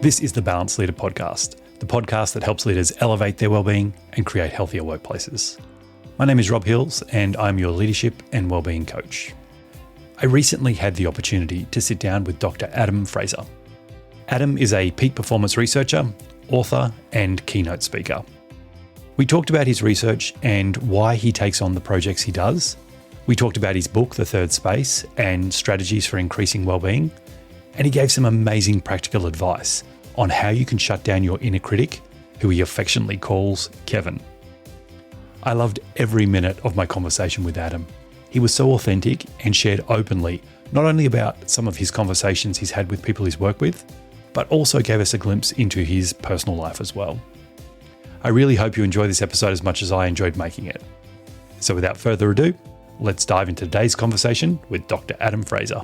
This is the Balanced Leader Podcast, the podcast that helps leaders elevate their wellbeing and create healthier workplaces. My name is Rob Hills, and I'm your leadership and wellbeing coach. I recently had the opportunity to sit down with Dr. Adam Fraser. Adam is a peak performance researcher, author, and keynote speaker. We talked about his research and why he takes on the projects he does. We talked about his book, The Third Space, and strategies for increasing wellbeing. And he gave some amazing practical advice on how you can shut down your inner critic, who he affectionately calls Kevin. I loved every minute of my conversation with Adam. He was so authentic and shared openly, not only about some of his conversations he's had with people he's worked with, but also gave us a glimpse into his personal life as well. I really hope you enjoy this episode as much as I enjoyed making it. So without further ado, let's dive into today's conversation with Dr. Adam Fraser.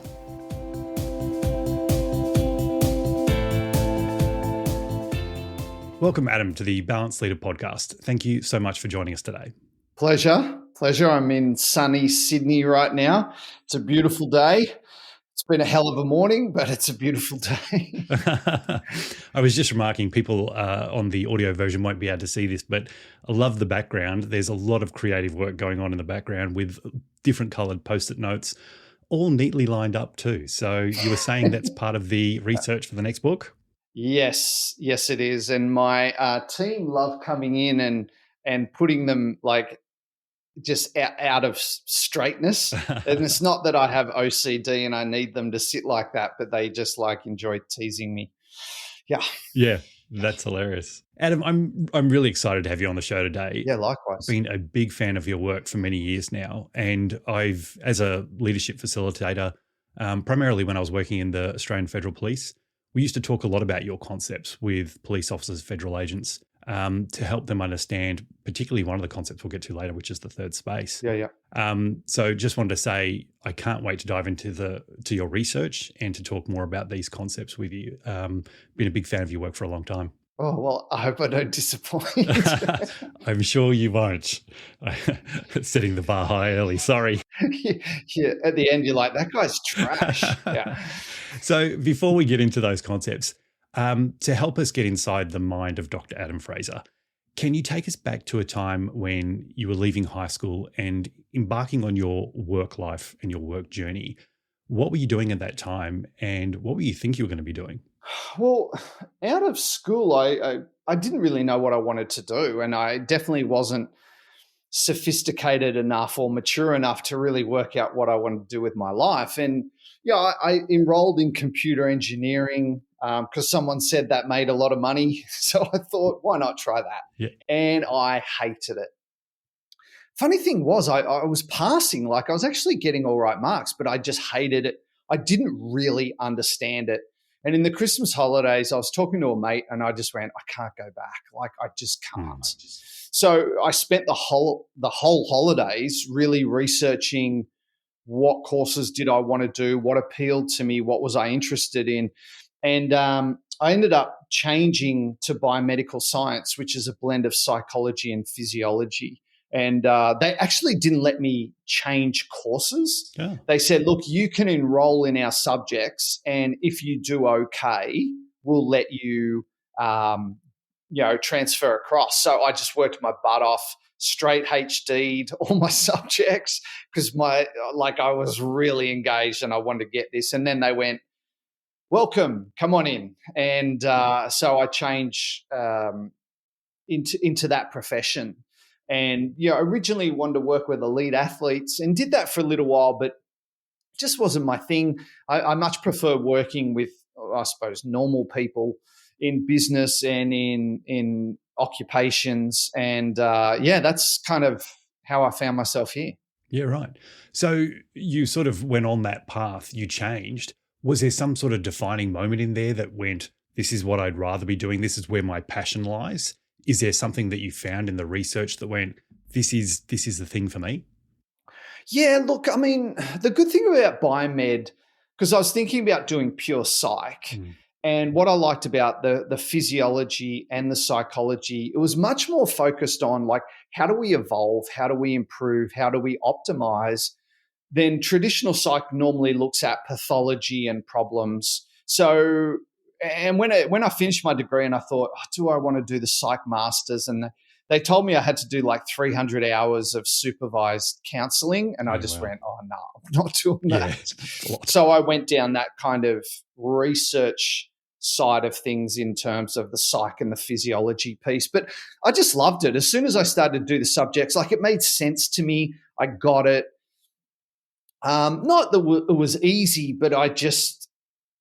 Welcome, Adam, to the Balanced Leader Podcast. Thank you so much for joining us today. Pleasure. I'm in sunny Sydney right now. It's a beautiful day. It's been a hell of a morning, but it's a beautiful day. I was just remarking, people on the audio version won't be able to see this, but I love the background. There's a lot of creative work going on in the background with different coloured Post-it notes, all neatly lined up too. So you were saying that's part of the research for the next book? Yes, it is. And my team love coming in and putting them like just out of straightness. And it's not that I have OCD and I need them to sit like that, but they just like enjoy teasing me. Yeah, that's hilarious. Adam, I'm really excited to have you on the show today. Yeah, likewise. I've been a big fan of your work for many years now, and I've, as a leadership facilitator, primarily when I was working in the Australian Federal Police, we used to talk a lot about your concepts with police officers, federal agents, to help them understand, particularly one of the concepts we'll get to later, which is the third space. Yeah. So just wanted to say, I can't wait to dive into your research and to talk more about these concepts with you. Been a big fan of your work for a long time. Oh, well, I hope I don't disappoint. I'm sure you won't. Setting the bar high early, sorry. Yeah, at the end, you're like, that guy's trash. Yeah. So before we get into those concepts, to help us get inside the mind of Dr. Adam Fraser, can you take us back to a time when you were leaving high school and embarking on your work life and your work journey? What were you doing at that time, and what were you think you were going to be doing? Well, out of school, I didn't really know what I wanted to do, and I definitely wasn't sophisticated enough or mature enough to really work out what I wanted to do with my life. And I enrolled in computer engineering because someone said that made a lot of money. So I thought, why not try that? Yeah. And I hated it. Funny thing was, I was passing, like I was actually getting all right marks, but I just hated it. I didn't really understand it. And in the Christmas holidays, I was talking to a mate and I just went, I can't go back. Like, I just can't. So I spent the whole holidays really researching what courses did I want to do, what appealed to me, what was I interested in. And I ended up changing to biomedical science, which is a blend of psychology and physiology. And they actually didn't let me change courses. Yeah. They said, look, you can enroll in our subjects, and if you do okay, we'll let you, transfer across. So I just worked my butt off, straight HD'd all my subjects because I was really engaged and I wanted to get this. And then they went, welcome, come on in. And so I changed into that profession. And, originally wanted to work with elite athletes and did that for a little while, but just wasn't my thing. I much prefer working with, I suppose, normal people in business and in occupations. And, that's kind of how I found myself here. Yeah, right. So you sort of went on that path, you changed. Was there some sort of defining moment in there that went, this is what I'd rather be doing, this is where my passion lies? Is there something that you found in the research that went, this is the thing for me? Yeah, look, I mean, the good thing about biomed, because I was thinking about doing pure psych, and what I liked about the physiology and the psychology, it was much more focused on like, how do we evolve? How do we improve? How do we optimize? Then traditional psych normally looks at pathology and problems. So And when I finished my degree and I thought, do I want to do the psych masters? And they told me I had to do like 300 hours of supervised counseling. And I just went, oh, no, I'm not doing that. So I went down that kind of research side of things in terms of the psych and the physiology piece. But I just loved it. As soon as I started to do the subjects, like it made sense to me. I got it. Not that it was easy, but I just,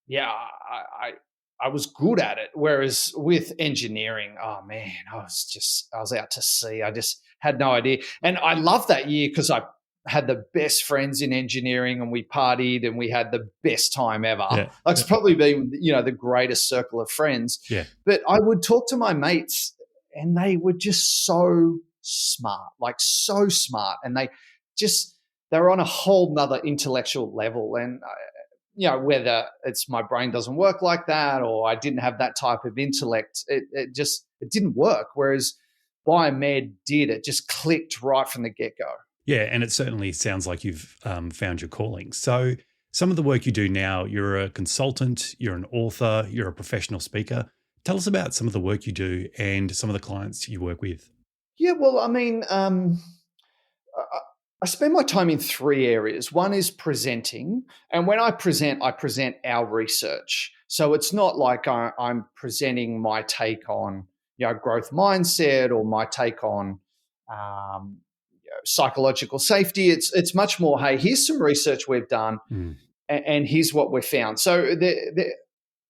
I was good at it. Whereas with engineering, oh man, I was out to sea. I just had no idea. And I loved that year because I had the best friends in engineering and we partied and we had the best time ever. Yeah. Like it's probably been, the greatest circle of friends. Yeah. But I would talk to my mates and they were just so smart, like so smart. And they were on a whole nother intellectual level. And whether it's my brain doesn't work like that or I didn't have that type of intellect, it didn't work. Whereas biomed did. It just clicked right from the get-go. Yeah, and it certainly sounds like you've found your calling. So some of the work you do now, you're a consultant, you're an author, you're a professional speaker. Tell us about some of the work you do and some of the clients you work with. Yeah, well, I mean, I spend my time in three areas. One is presenting. And when I present our research. So it's not like I'm presenting my take on growth mindset or my take on psychological safety. It's much more, hey, here's some research we've done and here's what we've found. So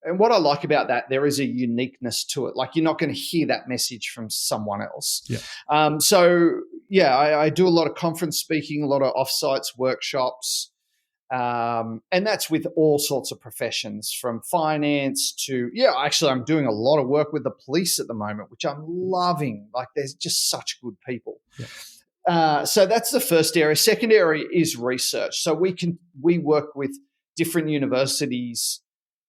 and what I like about that, there is a uniqueness to it. Like you're not going to hear that message from someone else. Yeah. I do a lot of conference speaking, a lot of offsites, workshops, and that's with all sorts of professions from finance to, actually I'm doing a lot of work with the police at the moment, which I'm loving. Like there's just such good people. Yeah. So that's the first area. Second area is research. So we work with different universities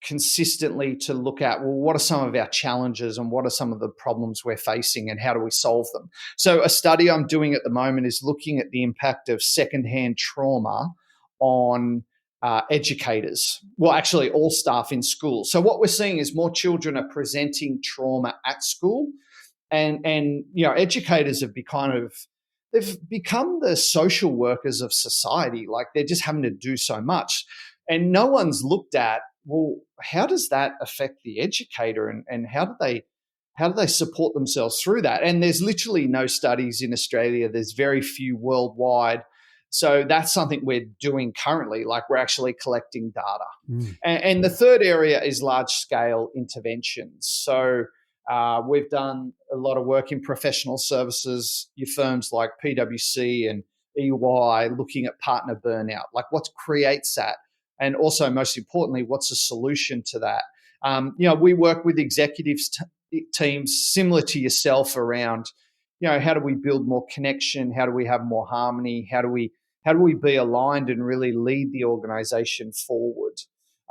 consistently to look at, well, what are some of our challenges and what are some of the problems we're facing and how do we solve them? So a study I'm doing at the moment is looking at the impact of secondhand trauma on educators. Well, actually all staff in school. So what we're seeing is more children are presenting trauma at school and educators have they've become the social workers of society. Like they're just having to do so much. And no one's looked at, well, how does that affect the educator and how do they support themselves through that? And there's literally no studies in Australia. There's very few worldwide. So that's something we're doing currently, like we're actually collecting data. And the third area is large-scale interventions. So we've done a lot of work in professional services, your firms like PwC and EY, looking at partner burnout, like what creates that? And also, most importantly, what's the solution to that? We work with executives teams similar to yourself around, how do we build more connection? How do we have more harmony? How do we be aligned and really lead the organization forward?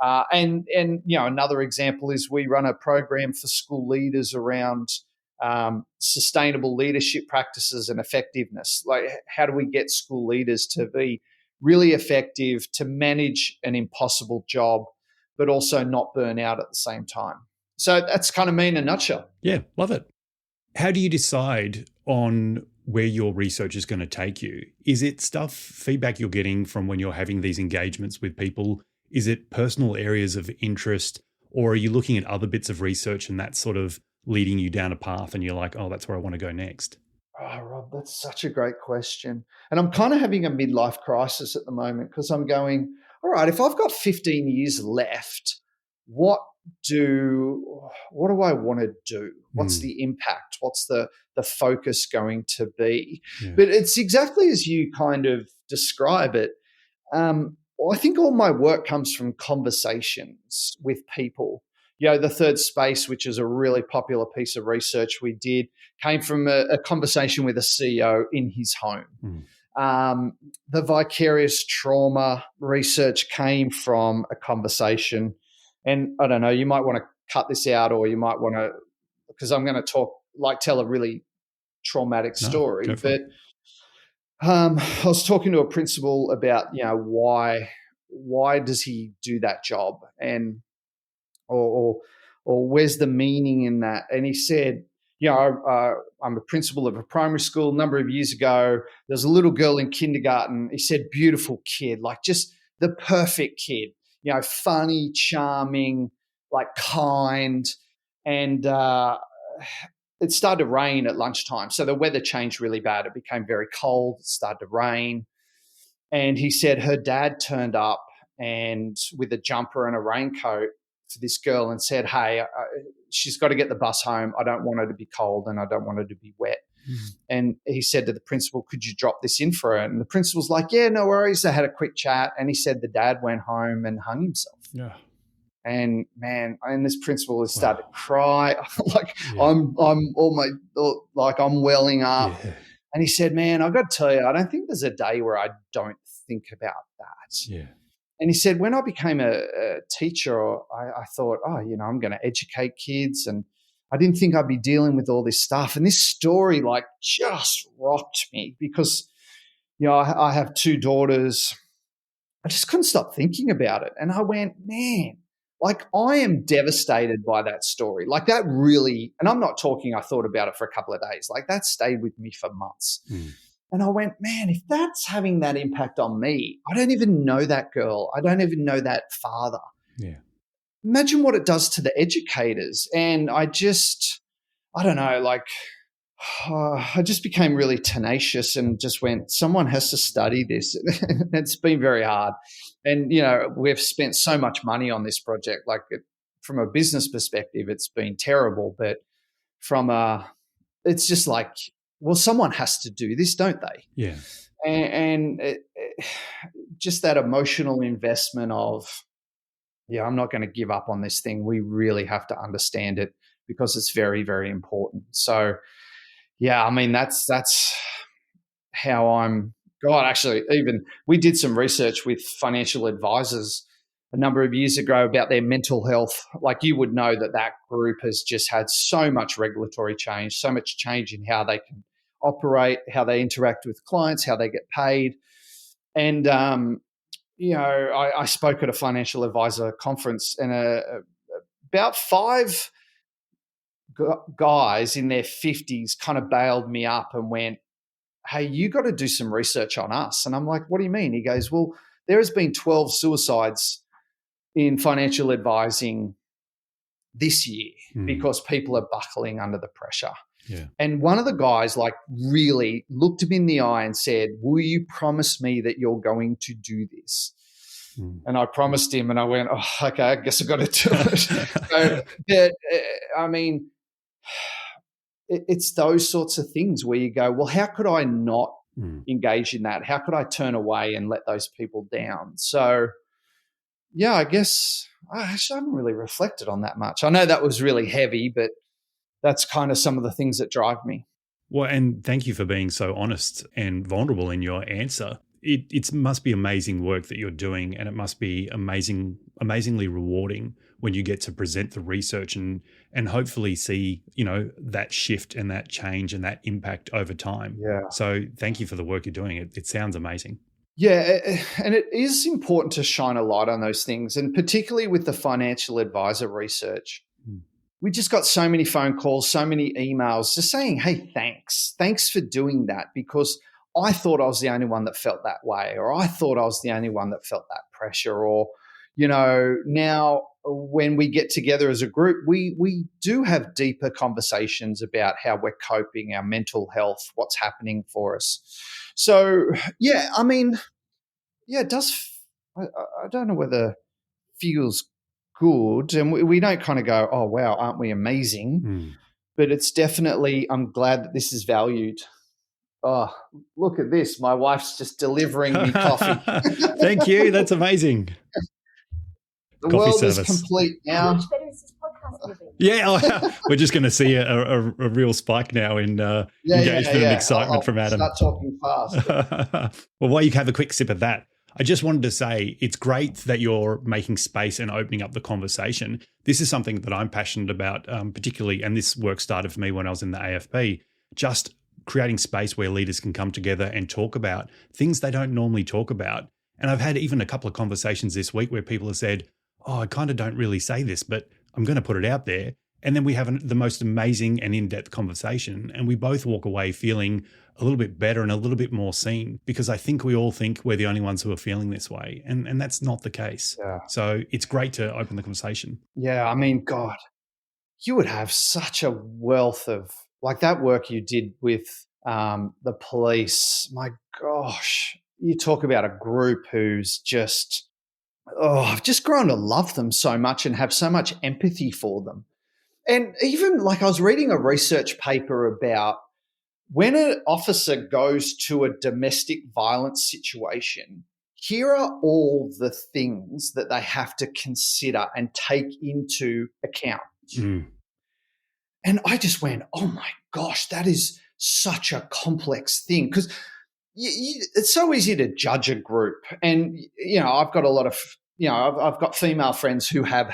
And another example is we run a program for school leaders around sustainable leadership practices and effectiveness. Like, how do we get school leaders to be really effective, to manage an impossible job, but also not burn out at the same time? So that's kind of me in a nutshell. Yeah, love it. How do you decide on where your research is going to take you? Is it feedback you're getting from when you're having these engagements with people? Is it personal areas of interest, or are you looking at other bits of research and that's sort of leading you down a path and you're like, oh, that's where I want to go next? Oh, Rob, that's such a great question. And I'm kind of having a midlife crisis at the moment because I'm going, all right, if I've got 15 years left, what do I want to do? What's the impact? What's the focus going to be? Yeah. But it's exactly as you kind of describe it. I think all my work comes from conversations with people. The third space, which is a really popular piece of research we did, came from a conversation with a CEO in his home. The vicarious trauma research came from a conversation. And I don't know, you might want to cut this out or you might want to, because I'm going to tell a really traumatic story. But I was talking to a principal about, why does he do that job? And or or where's the meaning in that? And he said, I'm a principal of a primary school. A number of years ago, there was a little girl in kindergarten. He said, beautiful kid, like just the perfect kid, funny, charming, like kind. And it started to rain at lunchtime. So the weather changed really bad. It became very cold. It started to rain. And he said her dad turned up and with a jumper and a raincoat for this girl and said, hey, she's got to get the bus home. I don't want her to be cold and I don't want her to be wet. Mm. And he said to the principal, could you drop this in for her? And the principal's like, yeah, no worries. They had a quick chat. And he said the dad went home and hung himself. Yeah. And man, and this principal has started to cry. Like yeah. I'm welling up. Yeah. And he said, man, I've got to tell you, I don't think there's a day where I don't think about that. Yeah. And he said, when I became a teacher, I thought, I'm going to educate kids. And I didn't think I'd be dealing with all this stuff. And this story like just rocked me because, I have 2 daughters. I just couldn't stop thinking about it. And I went, man, like I am devastated by that story. Like that really, and I'm not talking, I thought about it for a couple of days. Like that stayed with me for months. Mm. And I went, man, if that's having that impact on me, I don't even know that girl. I don't even know that father. Yeah. Imagine what it does to the educators. And I don't know, like I just became really tenacious and just went, someone has to study this. It's been very hard. And, we've spent so much money on this project. Like from a business perspective, it's been terrible. But it's just like, well, someone has to do this, don't they? Yeah. And just that emotional investment of, I'm not going to give up on this thing. We really have to understand it because it's very, very important. So, yeah, I mean, that's how I'm. God, actually, even we did some research with financial advisors a number of years ago about their mental health. Like you would know that group has just had so much regulatory change, so much change in how they can operate, how they interact with clients, how they get paid. And, I spoke at a financial advisor conference and about 5 guys in their 50s kind of bailed me up and went, hey, you got to do some research on us. And I'm like, what do you mean? He goes, well, there has been 12 suicides in financial advising this year because people are buckling under the pressure. Yeah. And one of the guys like really looked him in the eye and said, will you promise me that you're going to do this? And I promised him and I went, oh, okay, I guess I've got to do it. I mean, it's those sorts of things where you go, well, how could I not engage in that? How could I turn away and let those people down? So, yeah, I guess I haven't really reflected on that much. I know that was really heavy, but that's kind of some of the things that drive me. Well, and thank you for being so honest and vulnerable in your answer. It must be amazing work that you're doing, and it must be amazingly rewarding when you get to present the research and hopefully see, that shift and that change and that impact over time. Yeah. So thank you for the work you're doing. It sounds amazing. Yeah, and it is important to shine a light on those things, and particularly with the financial advisor research. We just got so many phone calls, so many emails just saying, hey, thanks for doing that, because I thought I was the only one that felt that way, or I thought I was the only one that felt that pressure, or, now when we get together as a group, we do have deeper conversations about how we're coping, our mental health, what's happening for us. So, yeah, I mean, yeah, it does. I don't know whether it feels good, and we don't kind of go, oh, wow, aren't we amazing? But it's definitely, I'm glad that this is valued. Oh, look at this. My wife's just delivering me coffee. Thank you. That's amazing. The coffee world service. Is complete now. How much better is this podcast going to be? Yeah, we're just going to see a real spike now in engagement and excitement from Adam. Start talking fast. Well, while you have a quick sip of that, I just wanted to say it's great that you're making space and opening up the conversation. This is something that I'm passionate about, particularly, and this work started for me when I was in the AFP, just creating space where leaders can come together and talk about things they don't normally talk about. And I've had even a couple of conversations this week where people have said, oh, I kind of don't really say this, but I'm going to put it out there. And then we have the most amazing and in-depth conversation, and we both walk away feeling a little bit better and a little bit more seen, because I think we all think we're the only ones who are feeling this way. And that's not the case. Yeah. So it's great to open the conversation. Yeah. I mean, God, you would have such a wealth of like that work you did with the police. My gosh, you talk about a group who's just, I've just grown to love them so much and have so much empathy for them. And even like I was reading a research paper about when an officer goes to a domestic violence situation, here are all the things that they have to consider and take into account. Mm. And I just went, oh my gosh, that is such a complex thing, because it's so easy to judge a group. And, I've got a lot of, I've got female friends who have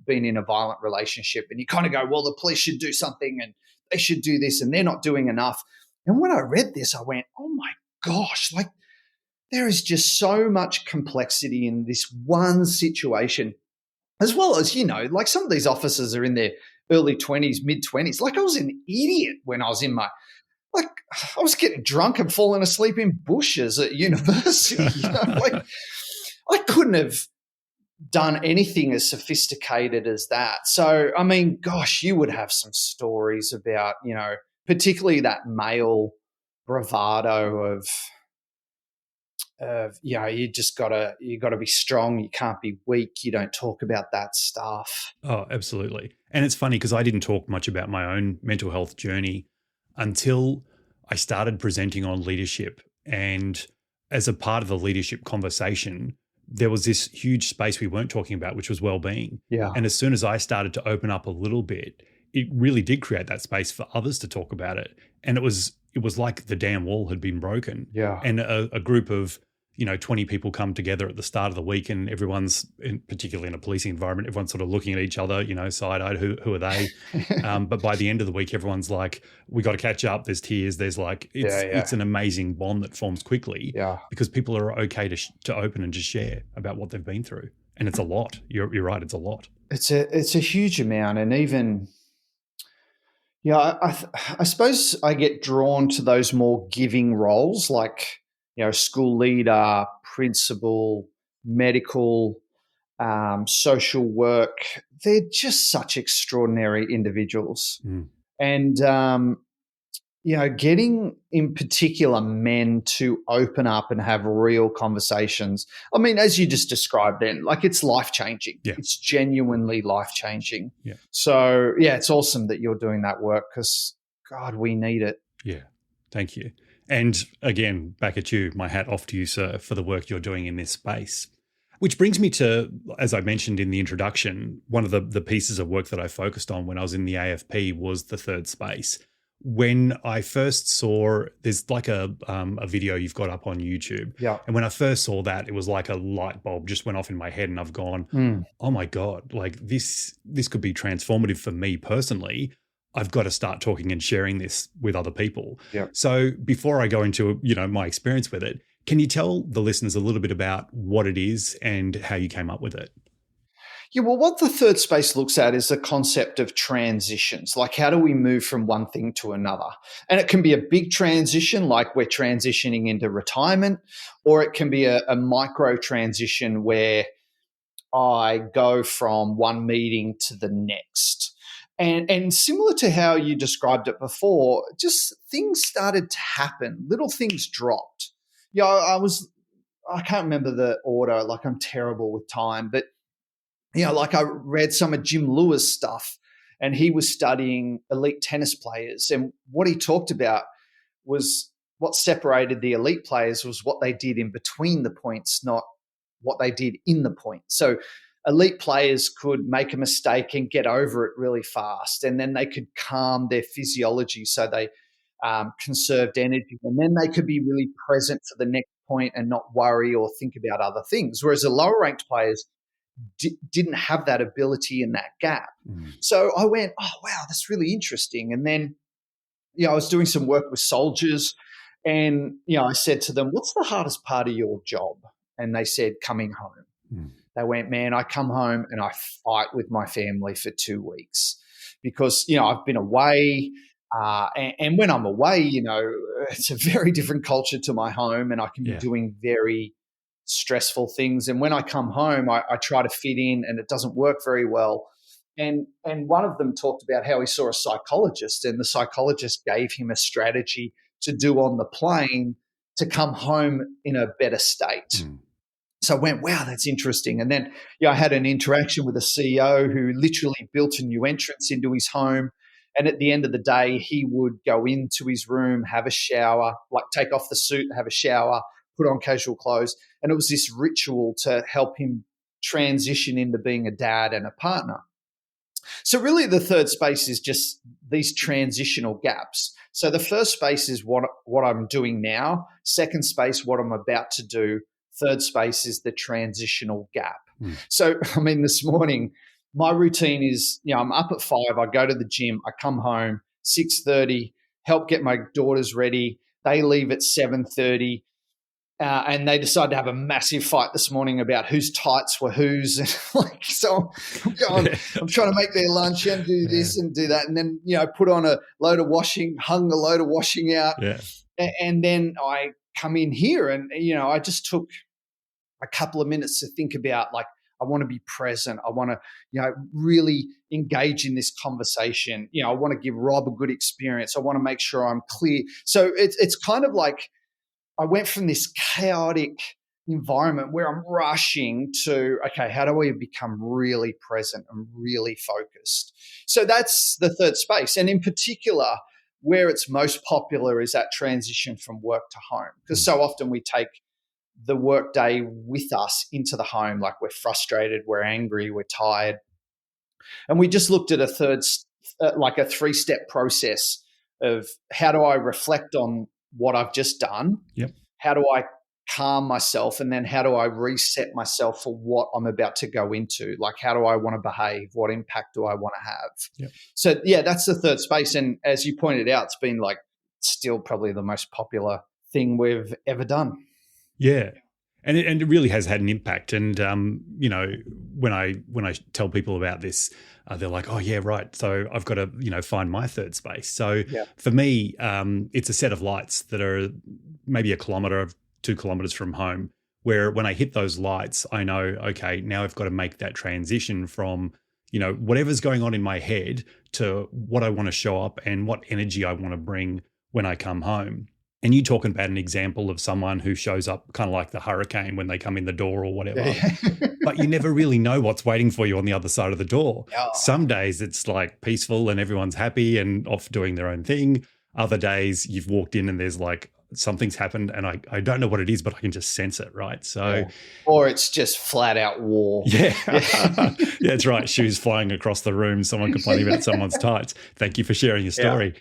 been in a violent relationship, and you kind of go, well, the police should do something and they should do this and they're not doing enough. And when I read this, I went, oh my gosh, like there is just so much complexity in this one situation, as well as, like some of these officers are in their early 20s, mid 20s. Like I was an idiot when I was I was getting drunk and falling asleep in bushes at university. Like I couldn't have done anything as sophisticated as that. So, I mean, gosh, you would have some stories about, particularly that male bravado of you gotta be strong. You can't be weak. You don't talk about that stuff. Oh, absolutely. And it's funny because I didn't talk much about my own mental health journey until I started presenting on leadership. And as a part of the leadership conversation, there was this huge space we weren't talking about, which was well-being. Yeah. And as soon as I started to open up a little bit, it really did create that space for others to talk about it. And it was like the damn wall had been broken. Yeah. And a group of 20 people come together at the start of the week, and everyone's, particularly in a policing environment, everyone's sort of looking at each other, side-eyed, who are they? But by the end of the week, everyone's like, we got to catch up. There's tears. There's like, it's an amazing bond that forms quickly because people are okay to open and just share about what they've been through. And it's a lot. You're right. It's a lot. It's a huge amount. And even, I suppose I get drawn to those more giving roles like, school leader, principal, medical, social work. They're just such extraordinary individuals. Mm. And, getting in particular men to open up and have real conversations. I mean, as you just described then, like it's life-changing. Yeah. It's genuinely life-changing. Yeah. So, it's awesome that you're doing that work because, God, we need it. Yeah. Thank you. And again, back at you, my hat off to you, sir, for the work you're doing in this space. Which brings me to, as I mentioned in the introduction, one of the pieces of work that I focused on when I was in the AFP was the third space. When I first saw, there's like a video you've got up on YouTube. Yeah. And when I first saw that, it was like a light bulb just went off in my head, and I've gone, oh my God, like this could be transformative for me personally. I've got to start talking and sharing this with other people. Yeah. So before I go into, my experience with it, can you tell the listeners a little bit about what it is and how you came up with it? Yeah, well, what the third space looks at is the concept of transitions. Like, how do we move from one thing to another? And it can be a big transition, like we're transitioning into retirement, or it can be a micro transition where I go from one meeting to the next. And similar to how you described it before, just things started to happen. Little things dropped. I can't remember the order. Like I'm terrible with time, but like I read some of Jim Lewis stuff, and he was studying elite tennis players, and what he talked about was what separated the elite players was what they did in between the points, not what they did in the point. So elite players could make a mistake and get over it really fast, and then they could calm their physiology so they conserved energy, and then they could be really present for the next point and not worry or think about other things. Whereas the lower ranked players didn't have that ability in that gap. So I went, oh, wow, that's really interesting. And then, I was doing some work with soldiers, and, I said to them, what's the hardest part of your job? And they said, coming home. They went, man, I come home and I fight with my family for 2 weeks because, I've been away. And when I'm away, it's a very different culture to my home, and I can be doing very stressful things. And when I come home, I try to fit in, and it doesn't work very well. And one of them talked about how he saw a psychologist, and the psychologist gave him a strategy to do on the plane to come home in a better state. Mm. So I went, wow, that's interesting. And then I had an interaction with a CEO who literally built a new entrance into his home. And at the end of the day, he would go into his room, have a shower, like take off the suit, have a shower, put on casual clothes. And it was this ritual to help him transition into being a dad and a partner. So really the third space is just these transitional gaps. So the first space is what I'm doing now. Second space, what I'm about to do. Third space is the transitional gap. Mm. So, this morning, my routine is, I'm up at 5, I go to the gym, I come home, 6:30, help get my daughters ready. They leave at 7:30. And they decided to have a massive fight this morning about whose tights were whose. So I'm trying to make their lunch and do this and do that. And then, put on a load of washing, hung a load of washing out. Yeah. And then I come in here and, I just took a couple of minutes to think about, I want to be present. I want to, really engage in this conversation. I want to give Rob a good experience. I want to make sure I'm clear. So it's kind of like, I went from this chaotic environment where I'm rushing to, okay, how do I become really present and really focused? So that's the third space. And in particular, where it's most popular is that transition from work to home. Because so often we take the work day with us into the home, like we're frustrated, we're angry, we're tired. And we just looked at a 3-step process of how do I reflect on what I've just done? Yep. How do I calm myself? And then how do I reset myself for what I'm about to go into? Like, how do I want to behave? What impact do I want to have? Yep. So, that's the third space. And as you pointed out, it's been still probably the most popular thing we've ever done. Yeah. And it really has had an impact. And, when I tell people about this, they're like, oh, yeah, right. So I've got to, find my third space. So for me, it's a set of lights that are maybe 1 kilometre or 2 kilometres from home, where when I hit those lights, I know, okay, now I've got to make that transition from, whatever's going on in my head to what I want to show up and what energy I want to bring when I come home. And you talking about an example of someone who shows up kind of like the hurricane when they come in the door or whatever, but you never really know what's waiting for you on the other side of the door. Oh. Some days it's peaceful and everyone's happy and off doing their own thing. Other days you've walked in and there's something's happened and I don't know what it is, but I can just sense it, right? So, or it's just flat out war. Yeah, that's right. Shoes flying across the room, someone complaining about someone's tights. Thank you for sharing your story.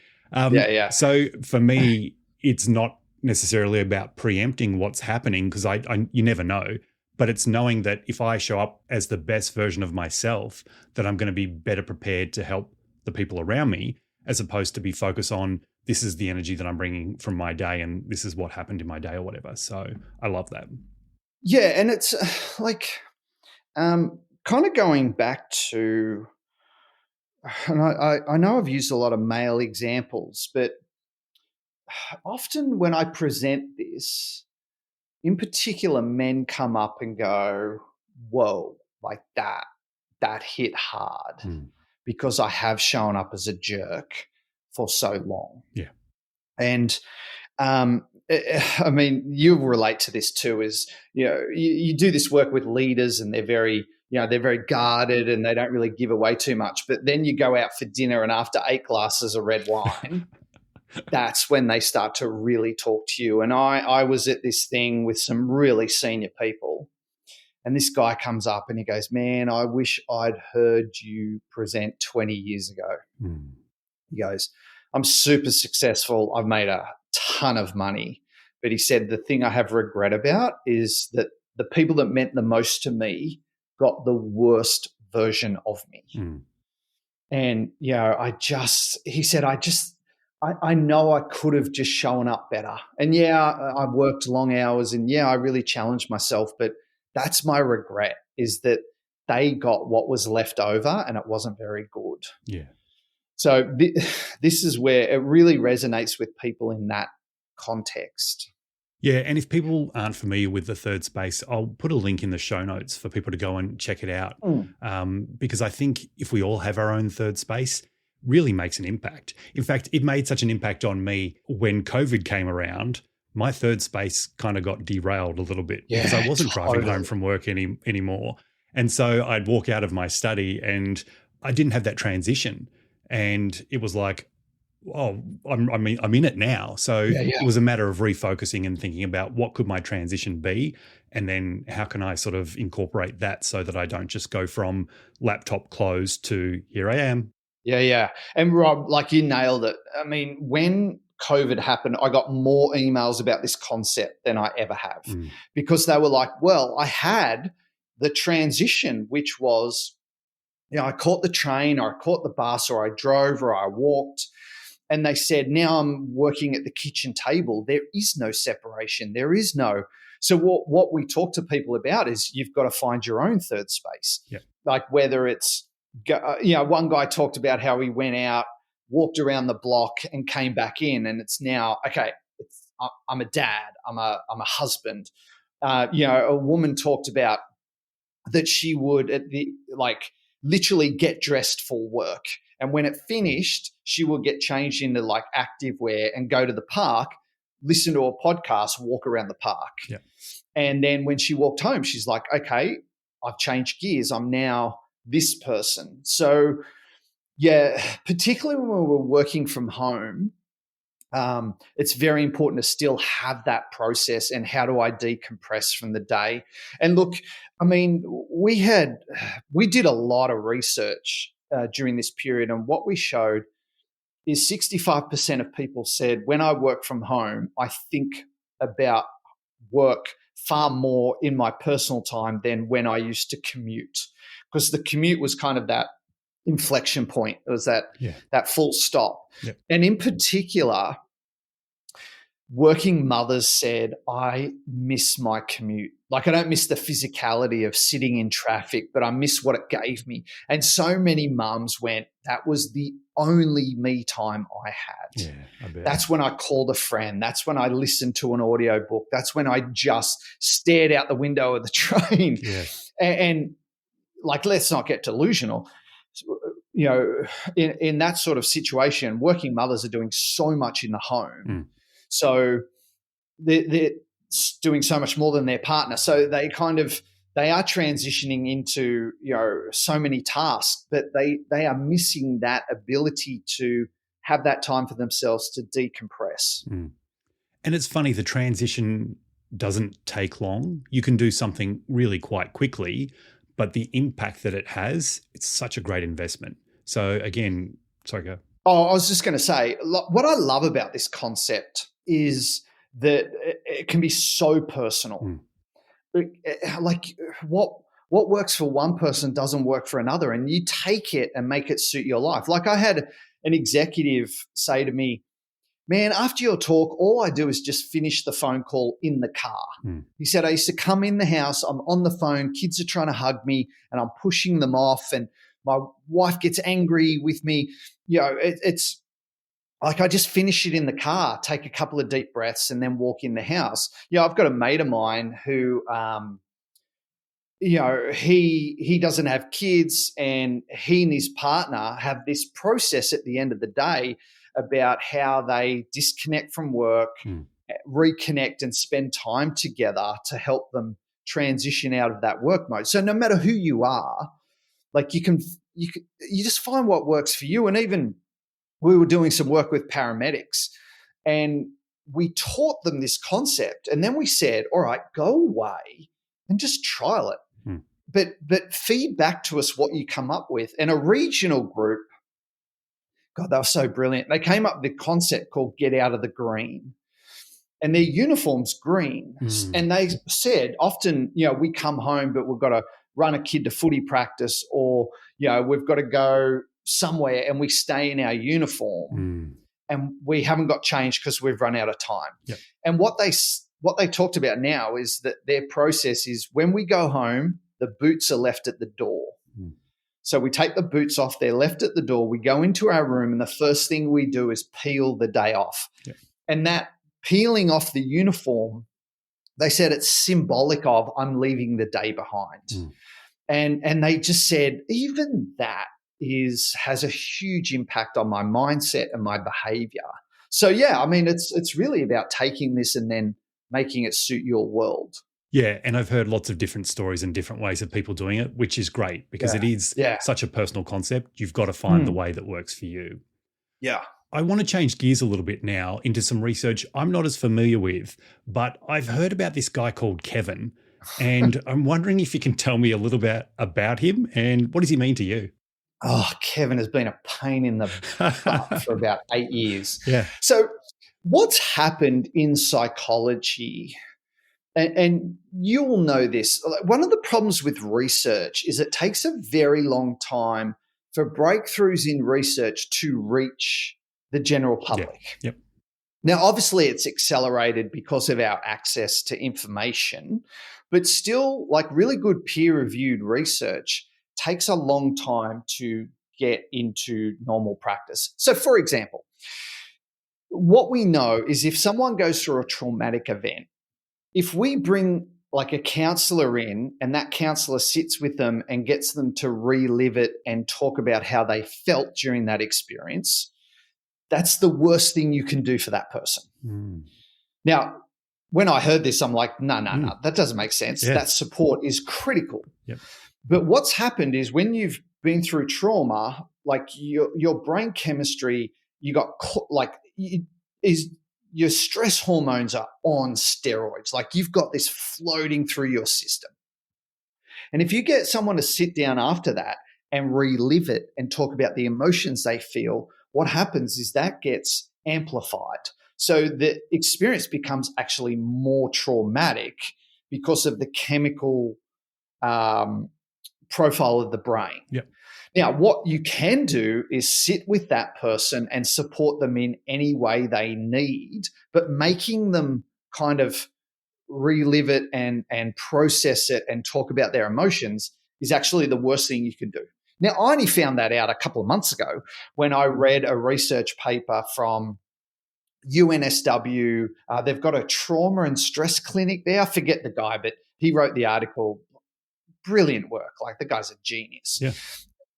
So for me, it's not necessarily about preempting what's happening because you never know, but it's knowing that if I show up as the best version of myself, that I'm going to be better prepared to help the people around me, as opposed to be focused on this is the energy that I'm bringing from my day and this is what happened in my day or whatever. So I love that. Yeah, and it's kind of going back to, and I know I've used a lot of male examples, but often when I present this, in particular, men come up and go, whoa, that hit hard because I have shown up as a jerk for so long. Yeah. And you'll relate to this too, is, you do this work with leaders and they're very, they're very guarded and they don't really give away too much. But then you go out for dinner and after 8 glasses of red wine, that's when they start to really talk to you. And I was at this thing with some really senior people, and this guy comes up and he goes, man, I wish I'd heard you present 20 years ago. Mm. He goes, I'm super successful. I've made a ton of money. But he said, the thing I have regret about is that the people that meant the most to me got the worst version of me. Mm. And, he said, I know I could have just shown up better. And I worked long hours and I really challenged myself, but that's my regret. is that they got what was left over and it wasn't very good. Yeah. So this is where it really resonates with people in that context. Yeah, and if people aren't familiar with the third space, I'll put a link in the show notes for people to go and check it out. Because I think if we all have our own third space, really makes an impact. In fact, it made such an impact on me when COVID came around. My third space kind of got derailed a little bit because I wasn't driving home from work anymore. And so I'd walk out of my study and I didn't have that transition. And it was like, oh, I'm in it now. So it was a matter of refocusing and thinking about what could my transition be, and then how can I sort of incorporate that so that I don't just go from laptop closed to here I am. Yeah. And Rob, like you nailed it. I mean, when COVID happened, I got more emails about this concept than I ever have because they were like, well, I had the transition, which was, I caught the train or I caught the bus or I drove or I walked. And they said, now I'm working at the kitchen table. There is no separation. There is no. So what we talk to people about is you've got to find your own third space. Yeah. Like whether it's, one guy talked about how he went out, walked around the block and came back in. And it's now, okay, I'm a dad. I'm a husband. A woman talked about that she would literally get dressed for work. And when it finished, she would get changed into like active wear and go to the park, listen to a podcast, walk around the park. Yeah. And then when she walked home, she's like, okay, I've changed gears. I'm now this person. So particularly when we're working from home, it's very important to still have that process and how do I decompress from the day. And look, I mean, we did a lot of research during this period, and what we showed is 65% of people said, when I work from home, I think about work far more in my personal time than when I used to commute, because the commute was kind of that inflection point. It was that full stop. Yeah. And in particular, working mothers said, I miss my commute. Like I don't miss the physicality of sitting in traffic, but I miss what it gave me. And so many mums went, that was the only me time I had. Yeah, I bet. That's when I called a friend. That's when I listened to an audiobook. That's when I just stared out the window of the train. Yeah. And like, let's not get delusional. In that sort of situation, working mothers are doing so much in the home. So they're doing so much more than their partner. So they are transitioning into, so many tasks, but they are missing that ability to have that time for themselves to decompress. And it's funny, the transition doesn't take long. You can do something really quite quickly, but the impact that it has, it's such a great investment. So again, sorry, go. Oh, I was just going to say, what I love about this concept is that it can be so personal. Like what works for one person doesn't work for another, and you take it and make it suit your life. Like I had an executive say to me, man, after your talk, all I do is just finish the phone call in the car. He said, I used to come in the house, I'm on the phone, kids are trying to hug me and I'm pushing them off and my wife gets angry with me. It's like I just finish it in the car, take a couple of deep breaths and then walk in the house. I've got a mate of mine who, he doesn't have kids, and he and his partner have this process at the end of the day about how they disconnect from work, reconnect and spend time together to help them transition out of that work mode. So no matter who you are, like you just find what works for you. And even we were doing some work with paramedics and we taught them this concept. And then we said, all right, go away and just trial it. But feed back to us what you come up with. And a regional group, God, they were so brilliant. They came up with a concept called Get Out of the Green. And their uniform's green. And they said often, we come home, but we've got to run a kid to footy practice, or, we've got to go somewhere and we stay in our uniform and we haven't got changed because we've run out of time. And what they talked about now is that their process is when we go home, the boots are left at the door. Mm. So we take the boots off, they're left at the door. We go into our room and the first thing we do is peel the day off. Yeah. And that peeling off the uniform, they said it's symbolic of I'm leaving the day behind. Mm. And they just said even that has a huge impact on my mindset and my behavior. So yeah, I mean, it's really about taking this and then making it suit your world. Yeah, and I've heard lots of different stories and different ways of people doing it, which is great because it is such a personal concept. You've got to find the way that works for you. Yeah. I want to change gears a little bit now into some research I'm not as familiar with, but I've heard about this guy called Kevin, and I'm wondering if you can tell me a little bit about him and what does he mean to you? Oh, Kevin has been a pain in the butt for about 8 years. Yeah. So what's happened in psychology, and you'll know this, one of the problems with research is it takes a very long time for breakthroughs in research to reach the general public. Yep. Now, obviously, it's accelerated because of our access to information, but still, like really good peer-reviewed research takes a long time to get into normal practice. So, for example, what we know is if someone goes through a traumatic event, if we bring like a counselor in and that counselor sits with them and gets them to relive it and talk about how they felt during that experience, that's the worst thing you can do for that person. Mm. Now, when I heard this, I'm like, no, that doesn't make sense. Yeah. That support is critical. Yep. But what's happened is when you've been through trauma, like your brain chemistry, your stress hormones are on steroids. Like you've got this floating through your system. And if you get someone to sit down after that and relive it and talk about the emotions they feel, what happens is that gets amplified. So the experience becomes actually more traumatic because of the chemical profile of the brain. Yep. Now, what you can do is sit with that person and support them in any way they need, but making them kind of relive it and process it and talk about their emotions is actually the worst thing you can do. Now, I only found that out a couple of months ago when I read a research paper from UNSW. They've got a trauma and stress clinic there. I forget the guy, but he wrote the article. Brilliant work. Like the guy's a genius. Yeah.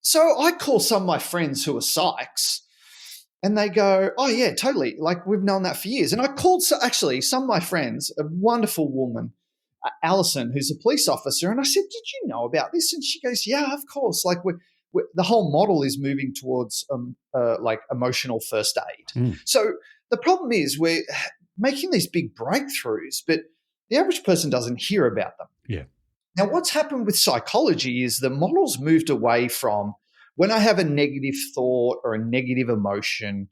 So I call some of my friends who are psychs and they go, oh, yeah, totally. Like we've known that for years. And I called actually some of my friends, a wonderful woman, Alison, who's a police officer. And I said, did you know about this? And she goes, yeah, of course. Like the whole model is moving towards like emotional first aid. Mm. So the problem is we're making these big breakthroughs, but the average person doesn't hear about them. Yeah. Now, what's happened with psychology is the model's moved away from when I have a negative thought or a negative emotion,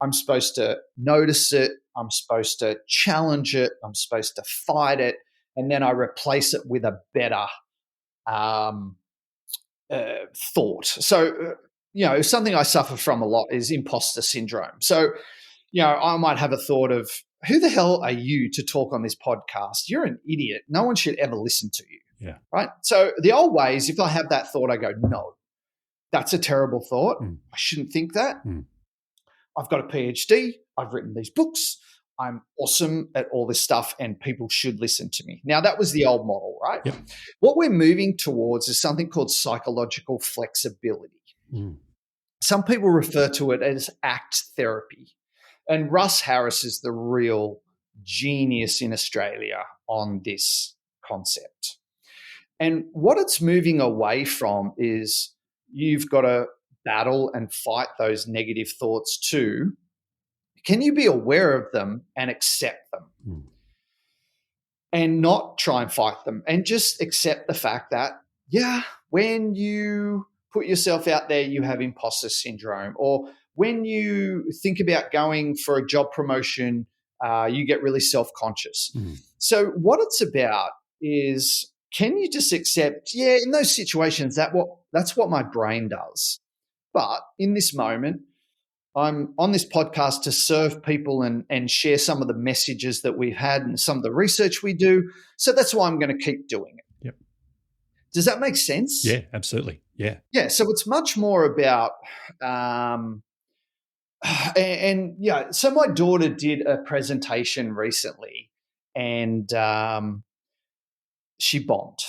I'm supposed to notice it, I'm supposed to challenge it, I'm supposed to fight it, and then I replace it with a better thought. So, something I suffer from a lot is imposter syndrome. So, I might have a thought of, who the hell are you to talk on this podcast? You're an idiot. No one should ever listen to you. Yeah. Right. So the old ways, if I have that thought, I go, no, that's a terrible thought. I shouldn't think that. I've got a PhD. I've written these books. I'm awesome at all this stuff and people should listen to me. Now, that was the old model, right? Yep. What we're moving towards is something called psychological flexibility. Some people refer to it as ACT therapy. And Russ Harris is the real genius in Australia on this concept. And what it's moving away from is you've got to battle and fight those negative thoughts too. Can you be aware of them and accept them and not try and fight them and just accept the fact that, when you put yourself out there, you have imposter syndrome, or when you think about going for a job promotion, you get really self-conscious. So what it's about is, can you just accept, in those situations, that's what my brain does. But in this moment, I'm on this podcast to serve people and share some of the messages that we've had and some of the research we do. So that's why I'm going to keep doing it. Yep. Does that make sense? Yeah, absolutely. Yeah. Yeah. So it's much more about, so my daughter did a presentation recently, and she bombed,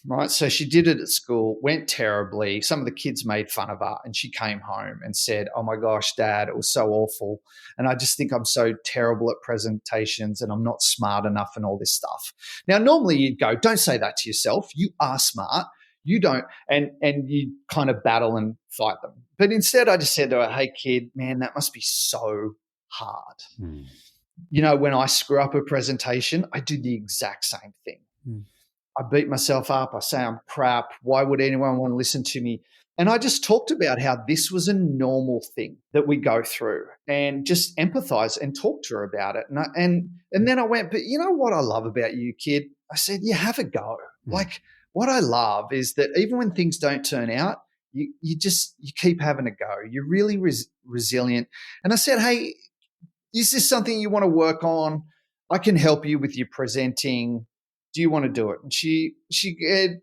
right? So she did it at school, went terribly. Some of the kids made fun of her, and she came home and said, "Oh my gosh, Dad, it was so awful. And I just think I'm so terrible at presentations and I'm not smart enough and all this stuff." Now, normally you'd go, "Don't say that to yourself. You are smart. You don't," and you kind of battle and fight them. But instead, I just said to her, "Hey, kid, man, that must be so hard. When I screw up a presentation, I do the exact same thing. I beat myself up. I say I'm crap. Why would anyone want to listen to me?" And I just talked about how this was a normal thing that we go through, and just empathize and talk to her about it. And then I went, "But you know what I love about you, kid?" I said, "You have a go." Like, what I love is that even when things don't turn out, you keep having a go. You're really resilient. And I said, "Hey, is this something you want to work on? I can help you with your presenting. Do you want to do it?" And she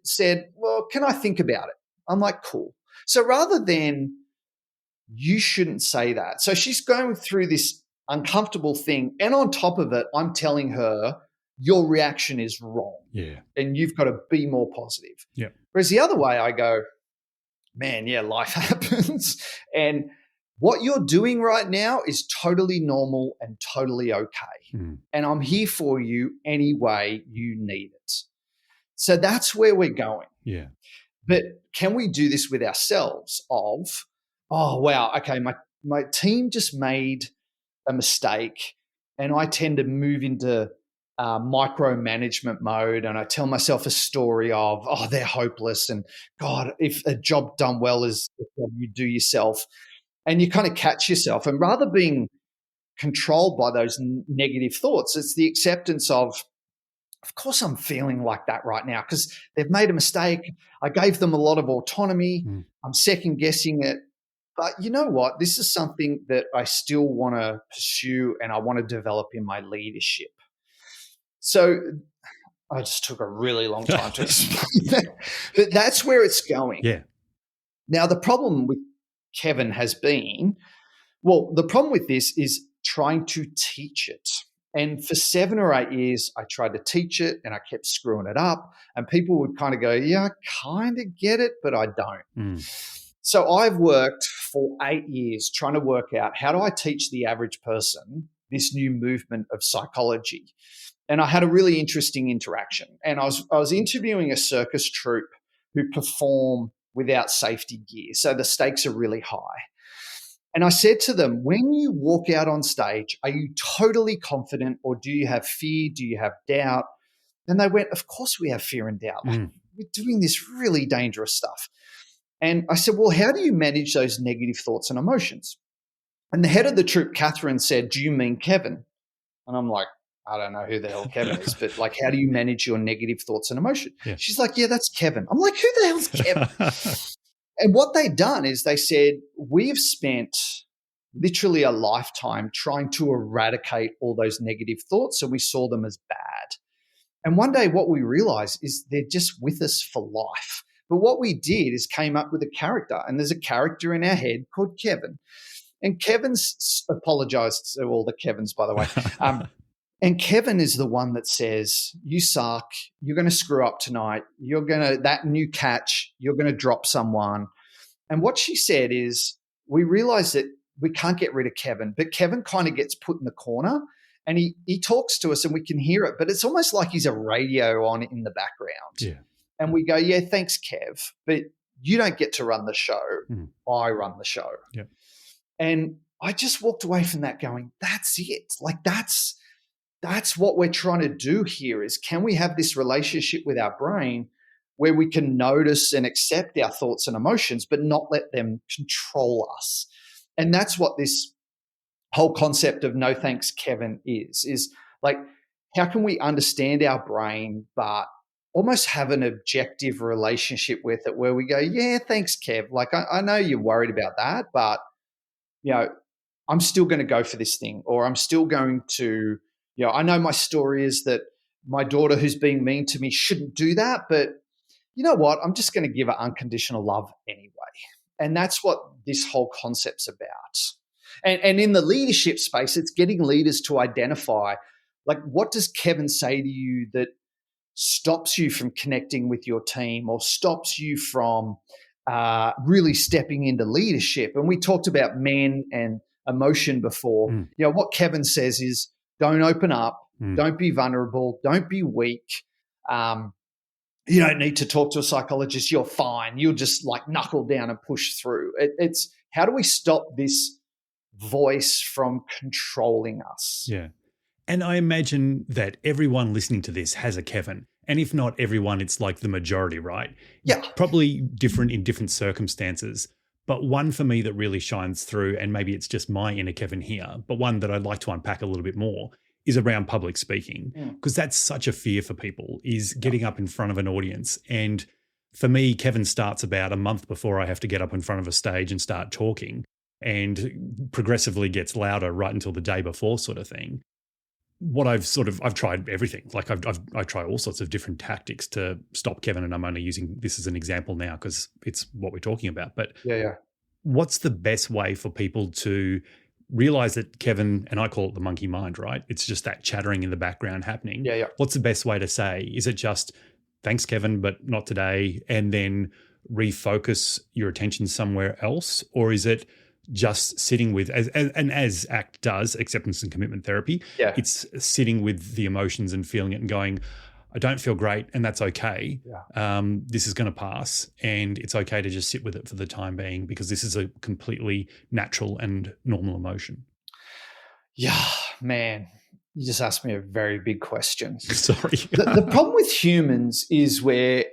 said, "Well, can I think about it?" I'm like, "Cool." So rather than, "You shouldn't say that." So she's going through this uncomfortable thing. And on top of it, I'm telling her, your reaction is wrong. Yeah. And you've got to be more positive. Yeah. Whereas the other way, I go, "Man, yeah, life happens. And what you're doing right now is totally normal and totally okay. And I'm here for you any way you need it." So that's where we're going. Yeah. But can we do this with ourselves of, "Oh, wow, okay, my team just made a mistake," and I tend to move into micromanagement mode, and I tell myself a story of, "Oh, they're hopeless, and God, if a job done well is the job you do yourself." And you kind of catch yourself. And rather being controlled by those negative thoughts, it's the acceptance of course I'm feeling like that right now because they've made a mistake. I gave them a lot of autonomy. I'm second guessing it. But you know what? This is something that I still want to pursue and I want to develop in my leadership. So I just took a really long time to explain that. But that's where it's going. Yeah. Now, the problem with Kevin has been, the problem with this is trying to teach it. And for 7 or 8 years, I tried to teach it and I kept screwing it up. And people would kind of go, "Yeah, I kind of get it, but I don't." So I've worked for 8 years trying to work out, how do I teach the average person this new movement of psychology? And I had a really interesting interaction. And I was interviewing a circus troupe who perform without safety gear. So the stakes are really high. And I said to them, "When you walk out on stage, are you totally confident or do you have fear? Do you have doubt?" And they went, "Of course we have fear and doubt. Like, we're doing this really dangerous stuff." And I said, "Well, how do you manage those negative thoughts and emotions?" And the head of the troupe, Catherine, said, "Do you mean Kevin?" And I'm like, "I don't know who the hell Kevin is, but like, how do you manage your negative thoughts and emotion?" Yeah. She's like, "Yeah, that's Kevin." I'm like, "Who the hell's Kevin?" And what they'd done is they said, "We've spent literally a lifetime trying to eradicate all those negative thoughts, so we saw them as bad. And one day what we realized is they're just with us for life." But what we did is came up with a character, and there's a character in our head called Kevin. And Kevin's apologized to all the Kevins, by the way. And Kevin is the one that says, "You suck. You're going to screw up tonight. That new catch, you're going to drop someone." And what she said is, we realized that we can't get rid of Kevin, but Kevin kind of gets put in the corner and he talks to us and we can hear it, but it's almost like he's a radio on in the background. Yeah. And we go, "Yeah, thanks, Kev, but you don't get to run the show. I run the show." Yeah. And I just walked away from that going, that's it. Like that's what we're trying to do here is, can we have this relationship with our brain where we can notice and accept our thoughts and emotions, but not let them control us? And that's what this whole concept of "no thanks, Kevin" is like, how can we understand our brain, but almost have an objective relationship with it where we go, "Yeah, thanks, Kev. Like, I know you're worried about that, but I'm still going to go for this thing," or I'm still going to, I know my story is that my daughter who's being mean to me shouldn't do that, but you know what, I'm just going to give her unconditional love anyway. And that's what this whole concept's about. And in the leadership space, it's getting leaders to identify, like, what does Kevin say to you that stops you from connecting with your team or stops you from really stepping into leadership? And we talked about men and emotion before. You know, what Kevin says is, don't open up, don't be vulnerable, don't be weak. You don't need to talk to a psychologist. You're fine. You'll just like knuckle down and push through. It's how do we stop this voice from controlling us? Yeah. And I imagine that everyone listening to this has a Kevin. And if not everyone, it's like the majority, right? Yeah. Probably different in different circumstances. But one for me that really shines through, and maybe it's just my inner Kevin here, but one that I'd like to unpack a little bit more, is around public speaking, because that's such a fear for people, is getting up in front of an audience. And for me, Kevin starts about a month before I have to get up in front of a stage and start talking, and progressively gets louder right until the day before, sort of thing. What I've tried everything. Like I try all sorts of different tactics to stop Kevin, and I'm only using this as an example now because it's what we're talking about. But what's the best way for people to realize that Kevin, and I call it the monkey mind, right? It's just that chattering in the background happening. What's the best way to say? Is it just, thanks, Kevin, but not today, and then refocus your attention somewhere else? Or is it just sitting with, as ACT does, acceptance and commitment therapy, it's sitting with the emotions and feeling it and going, I don't feel great, and that's okay. This is going to pass, and it's okay to just sit with it for the time being, because this is a completely natural and normal emotion. Yeah, man, you just asked me a very big question. Sorry. The problem with humans is we're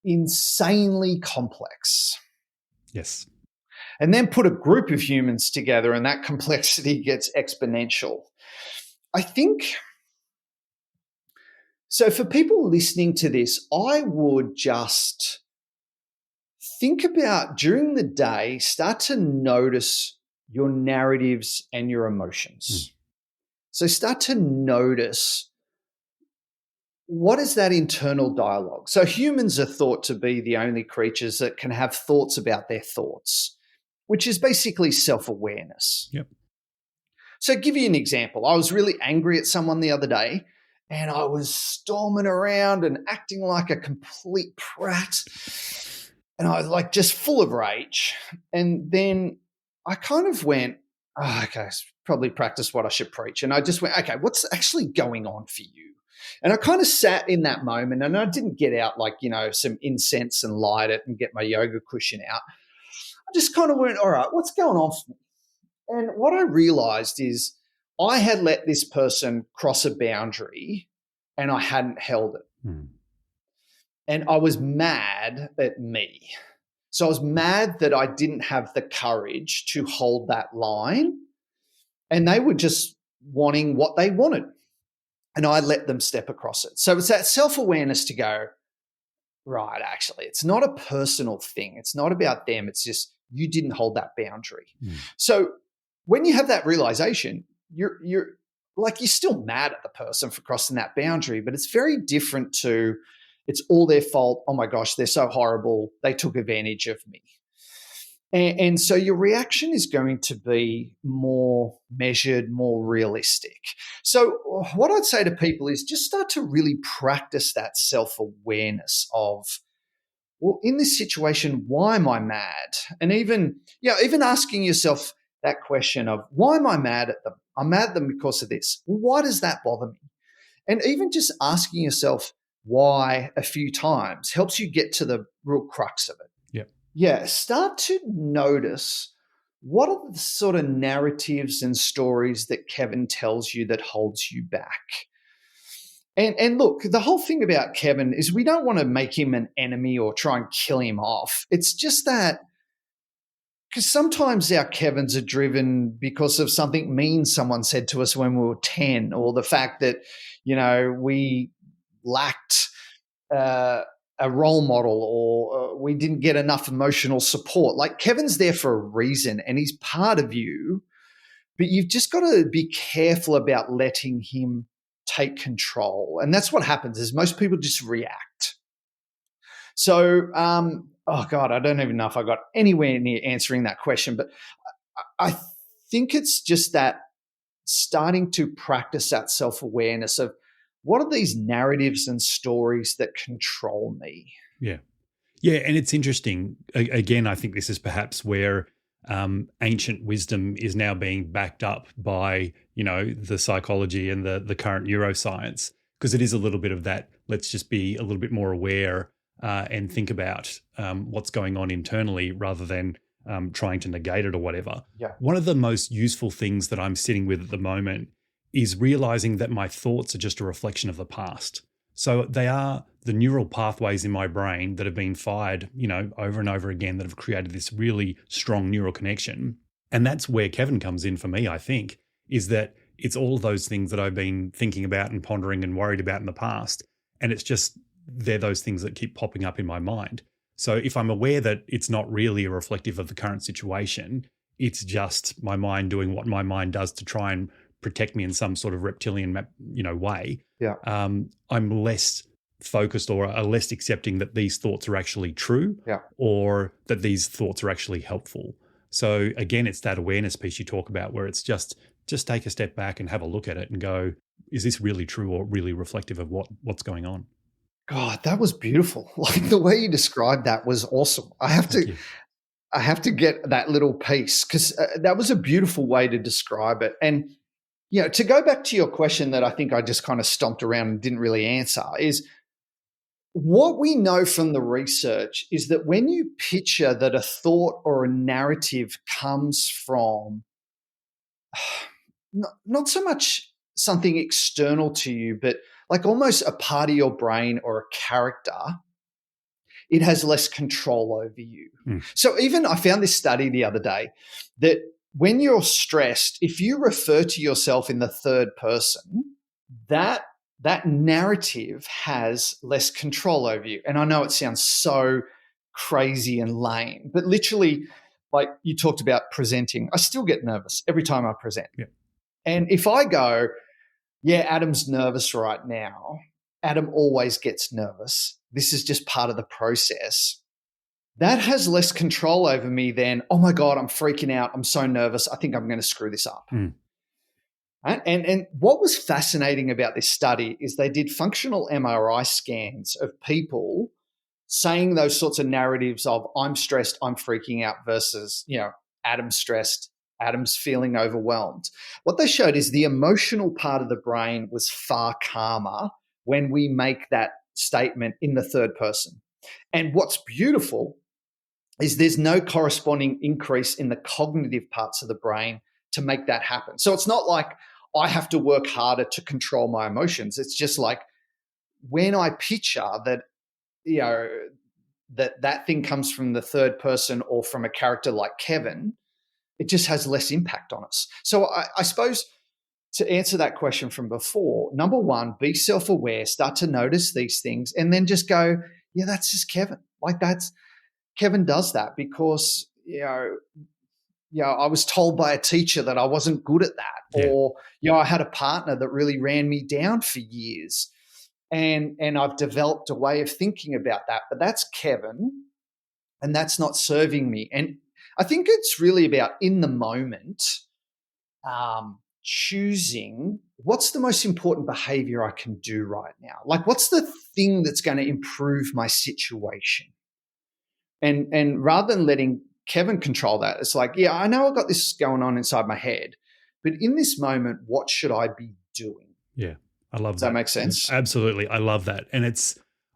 insanely complex. Yes. And then put a group of humans together and that complexity gets exponential. I think, so for people listening to this, I would just think about during the day, start to notice your narratives and your emotions. So start to notice, what is that internal dialogue? So humans are thought to be the only creatures that can have thoughts about their thoughts, which is basically self-awareness. So I'll give you an example. I was really angry at someone the other day, and I was storming around and acting like a complete prat. And I was like just full of rage. And then I kind of went, okay, probably practice what I should preach. And I just went, okay, what's actually going on for you? And I kind of sat in that moment, and I didn't get out like, some incense and light it and get my yoga cushion out. I just kind of went, all right, what's going on for me? And what I realized is I had let this person cross a boundary and I hadn't held it. And I was mad at me. So I was mad that I didn't have the courage to hold that line. And they were just wanting what they wanted. And I let them step across it. So it's that self-awareness to go, right, actually, it's not a personal thing. It's not about them. It's just you didn't hold that boundary. So when you have that realization, you're still mad at the person for crossing that boundary, but it's very different to it's all their fault. Oh my gosh, they're so horrible. They took advantage of me. And so your reaction is going to be more measured, more realistic. So what I'd say to people is just start to really practice that self-awareness of, well, in this situation, why am I mad? And even asking yourself that question of, why am I mad at them? I'm mad at them because of this. Well, why does that bother me? And even just asking yourself why a few times helps you get to the real crux of it. Start to notice what are the sort of narratives and stories that Kevin tells you that holds you back. And look, the whole thing about Kevin is we don't want to make him an enemy or try and kill him off. It's just that because sometimes our Kevins are driven because of something mean someone said to us when we were 10, or the fact that, we lacked a role model, or we didn't get enough emotional support. Like Kevin's there for a reason and he's part of you, but you've just got to be careful about letting him take control. And that's what happens is most people just react. So, oh God, I don't even know if I got anywhere near answering that question, but I think it's just that starting to practice that self-awareness of what are these narratives and stories that control me? Yeah. Yeah. And it's interesting. Again, I think this is perhaps where ancient wisdom is now being backed up by, the psychology and the current neuroscience, because it is a little bit of that. Let's just be a little bit more aware and think about what's going on internally rather than trying to negate it or whatever. Yeah. One of the most useful things that I'm sitting with at the moment is realizing that my thoughts are just a reflection of the past. So they are the neural pathways in my brain that have been fired, over and over again, that have created this really strong neural connection. And that's where Kevin comes in for me, I think, is that it's all of those things that I've been thinking about and pondering and worried about in the past. And it's just, they're those things that keep popping up in my mind. So if I'm aware that it's not really a reflective of the current situation, it's just my mind doing what my mind does to try and protect me in some sort of reptilian, way. Yeah. I'm less focused or are less accepting that these thoughts are actually true, or that these thoughts are actually helpful. So again, it's that awareness piece you talk about, where it's just take a step back and have a look at it and go, is this really true or really reflective of what's going on? God, that was beautiful. Like the way you described that was awesome. I have to get that little piece, because that was a beautiful way to describe it. And, to go back to your question that I think I just kind of stomped around and didn't really answer, is what we know from the research is that when you picture that a thought or a narrative comes from not so much something external to you, but like almost a part of your brain or a character, it has less control over you. So even I found this study the other day that when you're stressed, if you refer to yourself in the third person, that narrative has less control over you. And I know it sounds so crazy and lame, but literally, like you talked about presenting, I still get nervous every time I present. Yeah. And if I go, yeah, Adam's nervous right now, Adam always gets nervous, this is just part of the process, that has less control over me than, oh my God, I'm freaking out, I'm so nervous, I think I'm going to screw this up. Right? And what was fascinating about this study is they did functional MRI scans of people saying those sorts of narratives of I'm stressed, I'm freaking out versus, Adam's stressed, Adam's feeling overwhelmed. What they showed is the emotional part of the brain was far calmer when we make that statement in the third person. And what's beautiful is there's no corresponding increase in the cognitive parts of the brain to make that happen. So it's not like I have to work harder to control my emotions. It's just like when I picture that, that thing comes from the third person or from a character like Kevin, it just has less impact on us. So I suppose to answer that question from before, number one, be self-aware, start to notice these things, and then just go, yeah, that's just Kevin. Like Kevin does that because, I was told by a teacher that I wasn't good at that, or, I had a partner that really ran me down for years. And I've developed a way of thinking about that, but that's Kevin, and that's not serving me. And I think it's really about in the moment, choosing what's the most important behavior I can do right now. Like, what's the thing that's going to improve my situation? And rather than letting Kevin control that, it's like, yeah, I know I've got this going on inside my head, but in this moment, what should I be doing? Yeah, I love that. Does that make sense? Absolutely. I love that. And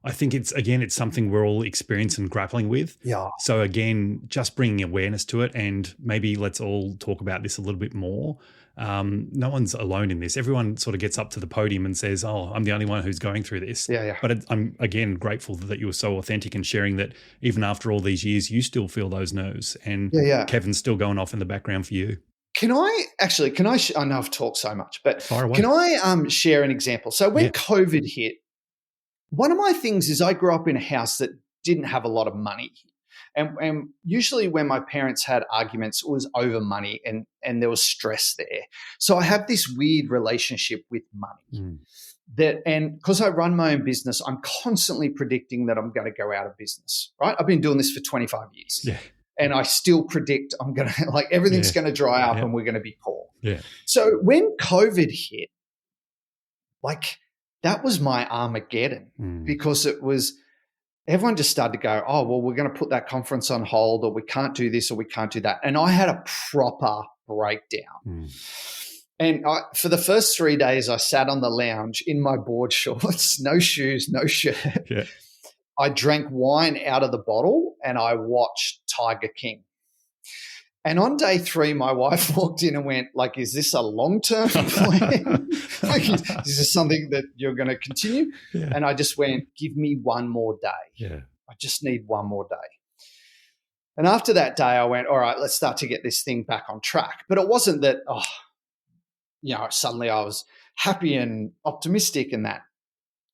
I think it's something we're all experiencing and grappling with. Yeah. So again, just bringing awareness to it, and maybe let's all talk about this a little bit more. No one's alone in this. Everyone sort of gets up to the podium and says, oh, I'm the only one who's going through this. Yeah. But I'm, again, grateful that you were so authentic and sharing that even after all these years, you still feel those nerves, and Kevin's still going off in the background for you. Can I I know I've talked so much, but fire away. Can I share an example? So when COVID hit, one of my things is I grew up in a house that didn't have a lot of money. And usually when my parents had arguments, it was over money and there was stress there. So I have this weird relationship with money. and because I run my own business, I'm constantly predicting that I'm going to go out of business, right? I've been doing this for 25 years. Yeah. And I still predict I'm going to, like, everything's going to dry up and we're going to be poor. Yeah. So when COVID hit, like, that was my Armageddon because it was, everyone just started to go, oh, well, we're going to put that conference on hold, or we can't do this, or we can't do that. And I had a proper breakdown. And for the first 3 days, I sat on the lounge in my board shorts, no shoes, no shirt. Yeah. I drank wine out of the bottle and I watched Tiger King. And on day 3, my wife walked in and went, like, is this a long-term plan? Like, is this something that you're going to continue? Yeah. And I just went, give me one more day. Yeah. I just need one more day. And after that day, I went, all right, let's start to get this thing back on track. But it wasn't that, suddenly I was happy and optimistic and that.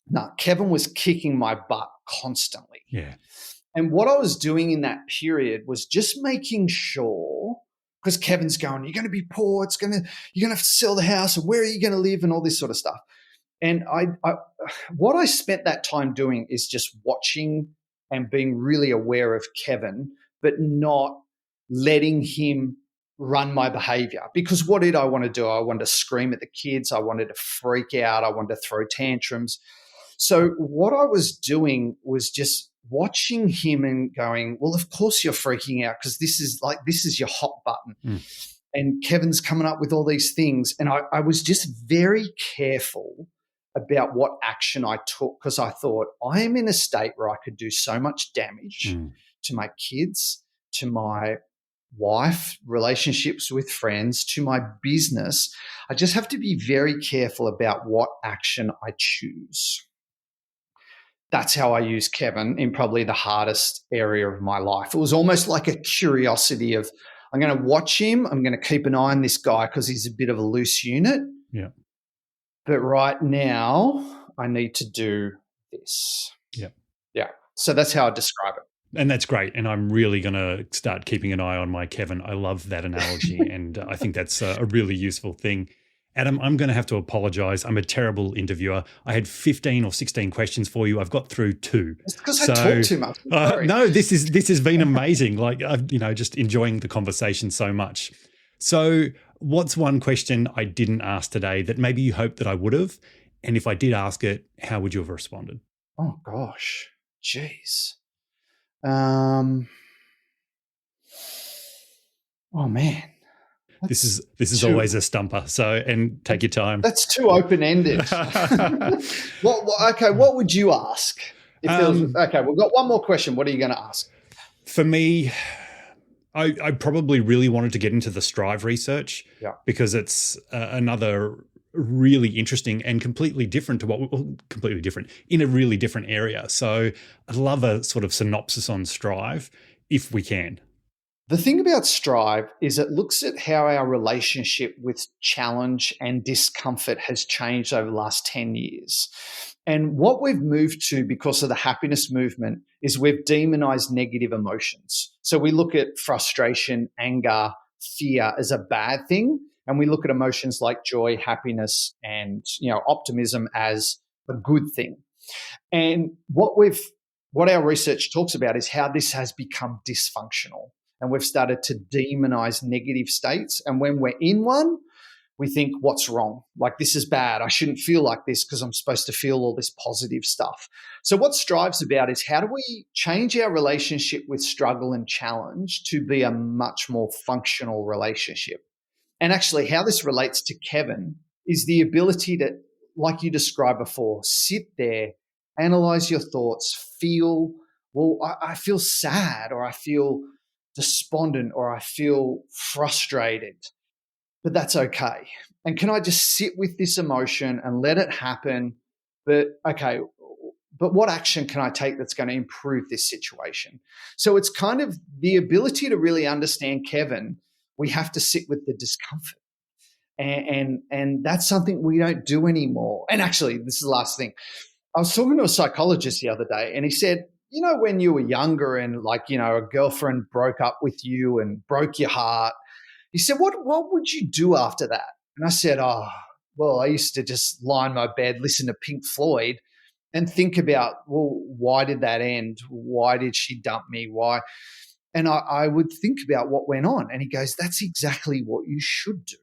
No, Kevin was kicking my butt constantly. Yeah. And what I was doing in that period was just making sure, because Kevin's going, you're going to be poor, you're going to have to sell the house, and where are you going to live, and all this sort of stuff. And what I spent that time doing is just watching and being really aware of Kevin, but not letting him run my behavior. Because what did I want to do? I wanted to scream at the kids. I wanted to freak out. I wanted to throw tantrums. So what I was doing was just watching him and going, well, of course you're freaking out because this is your hot button. And Kevin's coming up with all these things. And I was just very careful about what action I took, because I thought, I am in a state where I could do so much damage to my kids, to my wife, relationships with friends, to my business. I just have to be very careful about what action I choose. That's how I use Kevin in probably the hardest area of my life. It was almost like a curiosity of, I'm going to watch him. I'm going to keep an eye on this guy because he's a bit of a loose unit. Yeah. But right now I need to do this. Yeah. Yeah. So that's how I describe it. And that's great. And I'm really going to start keeping an eye on my Kevin. I love that analogy. And I think that's a really useful thing. Adam, I'm going to have to apologize. I'm a terrible interviewer. I had 15 or 16 questions for you. I've got through 2. It's because I talk too much. No, this has been amazing. Like, just enjoying the conversation so much. So what's one question I didn't ask today that maybe you hoped that I would have? And if I did ask it, how would you have responded? Oh, gosh. Jeez. Oh, man. This is always a stumper. So, and take your time. That's too open-ended. Okay, what would you ask? Okay, we've got one more question. What are you going to ask? For me, I probably really wanted to get into the Strive research because it's another really interesting and completely different in a really different area. So I'd love a sort of synopsis on Strive if we can. The thing about Strive is it looks at how our relationship with challenge and discomfort has changed over the last 10 years. And what we've moved to because of the happiness movement is we've demonized negative emotions. So we look at frustration, anger, fear as a bad thing. And we look at emotions like joy, happiness, and optimism as a good thing. And what our research talks about is how this has become dysfunctional. And we've started to demonize negative states. And when we're in one, we think, what's wrong? Like, this is bad. I shouldn't feel like this because I'm supposed to feel all this positive stuff. So what Strive's about is how do we change our relationship with struggle and challenge to be a much more functional relationship? And actually how this relates to Kevin is the ability to, like you described before, sit there, analyze your thoughts, feel, well, I feel sad, or I feel despondent, or I feel frustrated, but that's okay. And can I just sit with this emotion and let it happen? But what action can I take that's going to improve this situation? So it's kind of the ability to really understand Kevin. We have to sit with the discomfort. And that's something we don't do anymore. And actually, this is the last thing. I was talking to a psychologist the other day, and he said, when you were younger and a girlfriend broke up with you and broke your heart, he said, what would you do after that? And I said, well, I used to just lie in my bed, listen to Pink Floyd, and think about, well, why did that end? Why did she dump me? Why? And I would think about what went on. And he goes, that's exactly what you should do.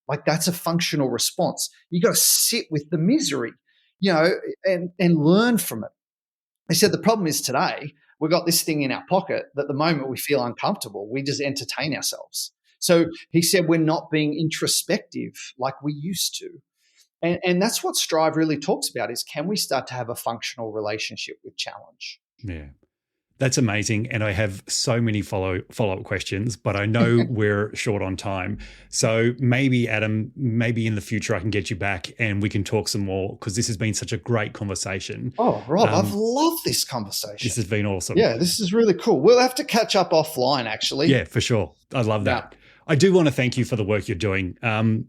Like, that's a functional response. You got to sit with the misery, and learn from it. He said, the problem is today, we've got this thing in our pocket that the moment we feel uncomfortable, we just entertain ourselves. So he said, we're not being introspective like we used to. And that's what Strive really talks about, is can we start to have a functional relationship with challenge? Yeah. That's amazing. And I have so many follow-up questions, but I know we're short on time. So maybe, Adam, maybe in the future I can get you back and we can talk some more, because this has been such a great conversation. Oh, Rob, I've loved this conversation. This has been awesome. Yeah, this is really cool. We'll have to catch up offline, actually. Yeah, for sure. I love that. Yeah. I do want to thank you for the work you're doing.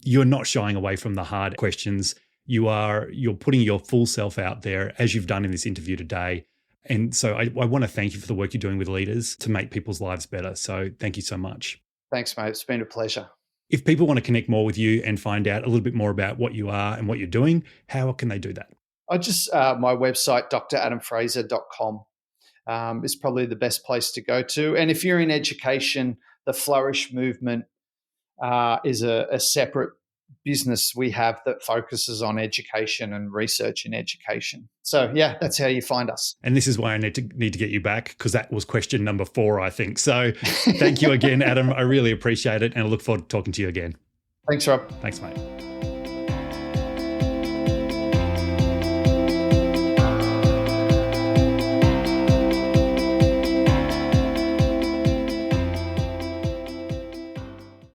You're not shying away from the hard questions. You're putting your full self out there, as you've done in this interview today. And so I want to thank you for the work you're doing with leaders to make people's lives better. So thank you so much. Thanks, mate. It's been a pleasure. If people want to connect more with you and find out a little bit more about what you are and what you're doing, how can they do that? My website, dradamfraser.com, is probably the best place to go to. And if you're in education, the Flourish movement is a separate business we have that focuses on education and research in education. So yeah, that's how you find us. And this is why I need to get you back, because that was question number 4, I think. So thank you again, Adam. I really appreciate it. And I look forward to talking to you again. Thanks, Rob. Thanks, mate.